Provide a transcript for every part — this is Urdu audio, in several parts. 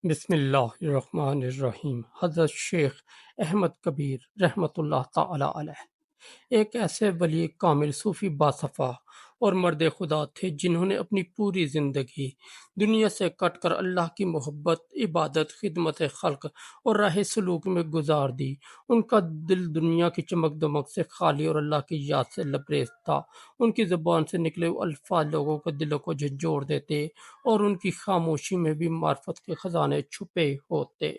بسم اللہ الرحمن الرحیم۔ حضرت شیخ احمد کبیر رحمۃ اللہ تعالی علیہ ایک ایسے ولی کامل صوفی باصفا اور مرد خدا تھے جنہوں نے اپنی پوری زندگی دنیا سے کٹ کر اللہ کی محبت، عبادت، خدمت خلق اور راہ سلوک میں گزار دی۔ ان کا دل دنیا کی چمک دمک سے خالی اور اللہ کی یاد سے لبریز تھا۔ ان کی زبان سے نکلے ہوئے الفاظ لوگوں کے دلوں کو جھنجھوڑ دیتے اور ان کی خاموشی میں بھی معرفت کے خزانے چھپے ہوتے۔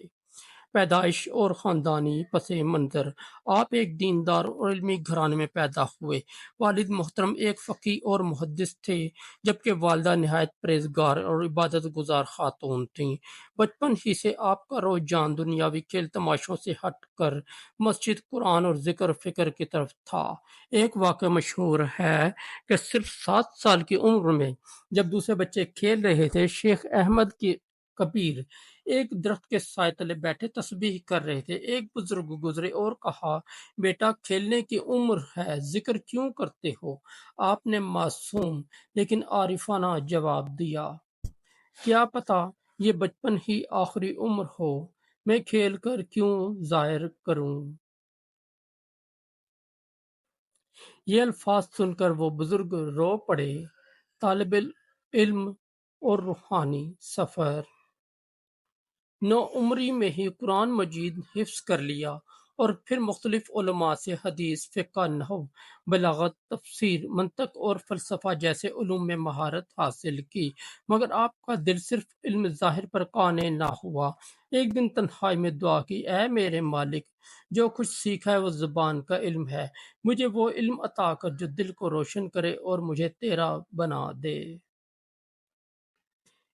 پیدائش اور خاندانی پس منظر: آپ ایک دیندار اور علمی گھرانے میں پیدا ہوئے۔ والد محترم ایک فقیہ اور محدث تھے، جبکہ والدہ نہایت پرہیزگار اور عبادت گزار خاتون تھیں۔ بچپن ہی سے آپ کا رجحان دنیاوی کھیل تماشوں سے ہٹ کر مسجد، قرآن اور ذکر و فکر کی طرف تھا۔ ایک واقعہ مشہور ہے کہ صرف 7 سال کی عمر میں جب دوسرے بچے کھیل رہے تھے، شیخ احمد کی کبیر ایک درخت کے سائے تلے بیٹھے تسبیح کر رہے تھے۔ ایک بزرگ گزرے اور کہا، بیٹا، کھیلنے کی عمر ہے، ذکر کیوں کرتے ہو؟ آپ نے معصوم لیکن عارفانہ جواب دیا، کیا پتا یہ بچپن ہی آخری عمر ہو، میں کھیل کر کیوں ظاہر کروں؟ یہ الفاظ سن کر وہ بزرگ رو پڑے۔ طالب علم اور روحانی سفر: نوعمری میں ہی قرآن مجید حفظ کر لیا اور پھر مختلف علماء سے حدیث، فقہ، نحو، بلاغت، تفسیر، منطق اور فلسفہ جیسے علوم میں مہارت حاصل کی، مگر آپ کا دل صرف علم ظاہر پر قانع نہ ہوا۔ ایک دن تنہائی میں دعا کی، اے میرے مالک، جو کچھ سیکھا ہے وہ زبان کا علم ہے، مجھے وہ علم عطا کر جو دل کو روشن کرے اور مجھے تیرا بنا دے۔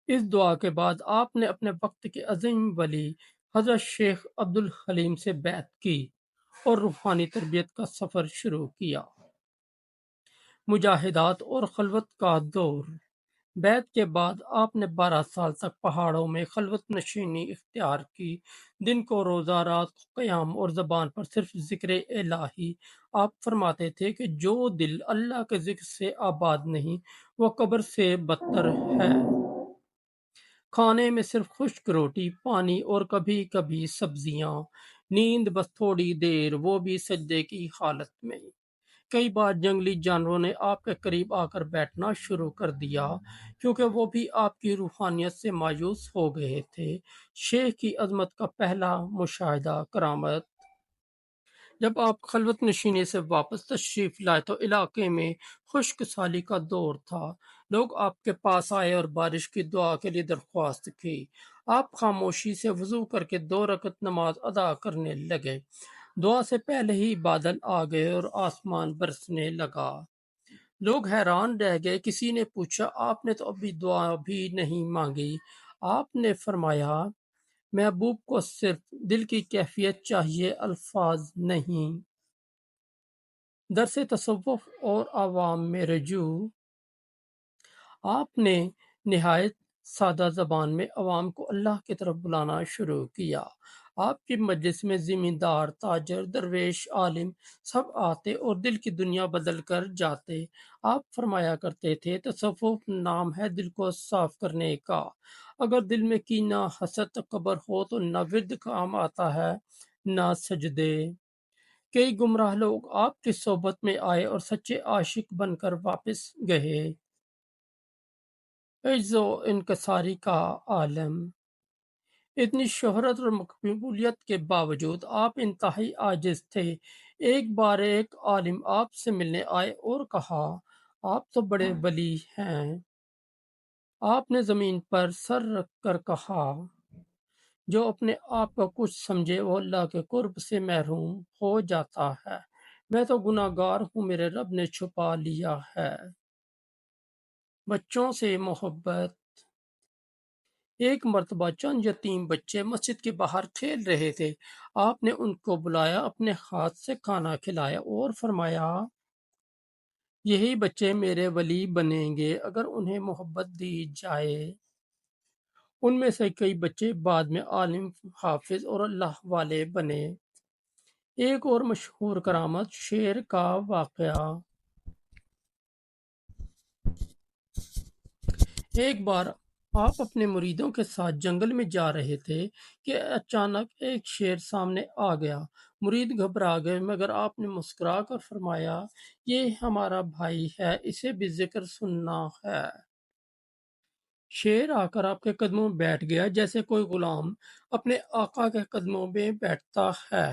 اس دعا کے بعد آپ نے اپنے وقت کے عظیم ولی حضرت شیخ عبدالحلیم سے بیعت کی اور روحانی تربیت کا سفر شروع کیا۔ مجاہدات اور خلوت کا دور: بیعت کے بعد آپ نے 12 سال تک پہاڑوں میں خلوت نشینی اختیار کی۔ دن کو روزہ، رات کو قیام اور زبان پر صرف ذکر الہی۔ آپ فرماتے تھے کہ جو دل اللہ کے ذکر سے آباد نہیں، وہ قبر سے بدتر ہے۔ کھانے میں صرف خشک روٹی، پانی اور کبھی کبھی سبزیاں۔ نیند بس تھوڑی دیر، وہ بھی سجدے کی حالت میں۔ کئی بار جنگلی جانوروں نے آپ کے قریب آ کر بیٹھنا شروع کر دیا، کیونکہ وہ بھی آپ کی روحانیت سے مایوس ہو گئے تھے۔ شیخ کی عظمت کا پہلا مشاہدہ: کرامت۔ جب آپ خلوت نشینے سے واپس تشریف لائے تو علاقے میں خشک سالی کا دور تھا۔ لوگ آپ کے پاس آئے اور بارش کی دعا کے لیے درخواست کی۔ آپ خاموشی سے وضو کر کے 2 رکعت نماز ادا کرنے لگے۔ دعا سے پہلے ہی بادل آ گئے اور آسمان برسنے لگا۔ لوگ حیران رہ گئے۔ کسی نے پوچھا، آپ نے تو ابھی دعا بھی نہیں مانگی؟ آپ نے فرمایا، محبوب کو صرف دل کی کیفیت چاہیے، الفاظ نہیں۔ درس تصوف اور عوام میں رجوع: آپ نے نہایت سادہ زبان میں عوام کو اللہ کی طرف بلانا شروع کیا۔ آپ کی مجلس میں زمیندار، تاجر، درویش، عالم سب آتے اور دل کی دنیا بدل کر جاتے۔ آپ فرمایا کرتے تھے، تصوف نام ہے دل کو صاف کرنے کا۔ اگر دل میں کینہ، حسد، تکبر ہو تو نہ ورد کام آتا ہے نہ سجدے۔ کئی گمراہ لوگ آپ کی صحبت میں آئے اور سچے عاشق بن کر واپس گئے۔ عجز و انکساری کا عالم: اتنی شہرت اور مقبولیت کے باوجود آپ انتہائی عاجز تھے۔ ایک بار ایک عالم آپ سے ملنے آئے اور کہا، آپ تو بڑے ولی ہیں۔ آپ نے زمین پر سر رکھ کر کہا، جو اپنے آپ کو کچھ سمجھے وہ اللہ کے قرب سے محروم ہو جاتا ہے۔ میں تو گناہ گار ہوں، میرے رب نے چھپا لیا ہے۔ بچوں سے محبت: ایک مرتبہ چند یتیم بچے مسجد کے باہر کھیل رہے تھے۔ آپ نے ان کو بلایا، اپنے ہاتھ سے کھانا کھلایا اور فرمایا، یہی بچے میرے ولی بنیں گے اگر انہیں محبت دی جائے۔ ان میں سے کئی بچے بعد میں عالم، حافظ اور اللہ والے بنے۔ ایک اور مشہور کرامت: شیر کا واقعہ۔ ایک بار آپ اپنے مریدوں کے ساتھ جنگل میں جا رہے تھے کہ اچانک ایک شیر سامنے آ گیا۔ مرید گھبرا گئے، مگر آپ نے مسکرا کر فرمایا، یہ ہمارا بھائی ہے، اسے بھی ذکر سننا ہے۔ شیر آ کر آپ کے قدموں میں بیٹھ گیا، جیسے کوئی غلام اپنے آقا کے قدموں میں بیٹھتا ہے۔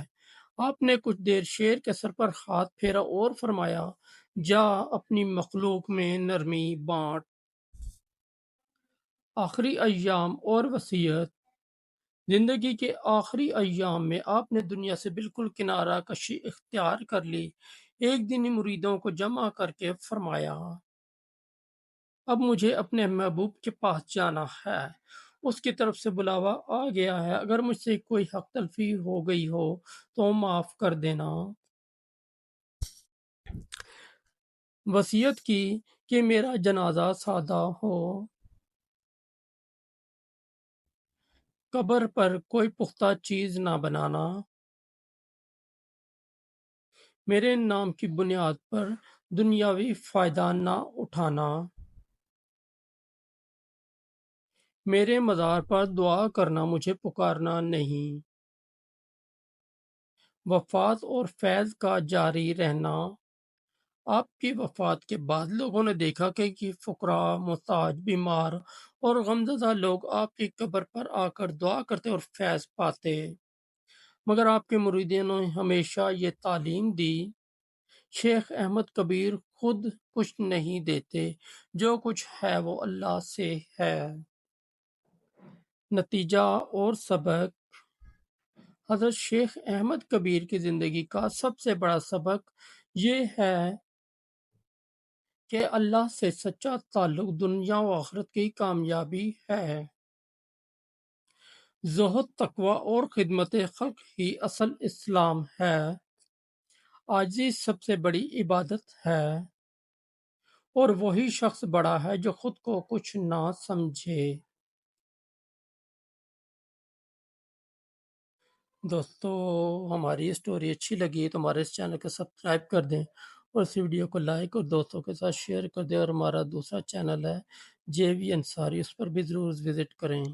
آپ نے کچھ دیر شیر کے سر پر ہاتھ پھیرا اور فرمایا، جا اپنی مخلوق میں نرمی بانٹ۔ آخری ایام اور وصیت۔ زندگی کے آخری ایام میں آپ نے دنیا سے بالکل کنارہ کشی اختیار کر لی۔ ایک دن مریدوں کو جمع کر کے فرمایا، اب مجھے اپنے محبوب کے پاس جانا ہے، اس کی طرف سے بلاوا آ گیا ہے، اگر مجھ سے کوئی حق تلفی ہو گئی ہو تو معاف کر دینا۔ وصیت کی کہ میرا جنازہ سادہ ہو، قبر پر کوئی پختہ چیز نہ بنانا، میرے نام کی بنیاد پر دنیاوی فائدہ نہ اٹھانا، میرے مزار پر دعا کرنا، مجھے پکارنا نہیں، وفات اور فیض کا جاری رہنا۔ آپ کی وفات کے بعد لوگوں نے دیکھا کہ فقراء، محتاج، بیمار اور غمزدہ لوگ آپ کی قبر پر آ کر دعا کرتے اور فیض پاتے، مگر آپ کے مریدوں نے ہمیشہ یہ تعلیم دی، شیخ احمد کبیر خود کچھ نہیں دیتے، جو کچھ ہے وہ اللہ سے ہے۔ نتیجہ اور سبق۔ حضرت شیخ احمد کبیر کی زندگی کا سب سے بڑا سبق یہ ہے کہ اللہ سے سچا تعلق دنیا و آخرت کی کامیابی ہے۔ زہد، تقوی اور خدمت خلق ہی اصل اسلام ہے۔ عاجزی سب سے بڑی عبادت ہے، اور وہی شخص بڑا ہے جو خود کو کچھ نہ سمجھے۔ دوستو، ہماری یہ سٹوری اچھی لگی تو ہمارے اس چینل کو سبسکرائب کر دیں، اور اس ویڈیو کو لائک اور دوستوں کے ساتھ شیئر کر دیں، اور ہمارا دوسرا چینل ہے جے وی انصاری، اس پر بھی ضرور وزٹ کریں۔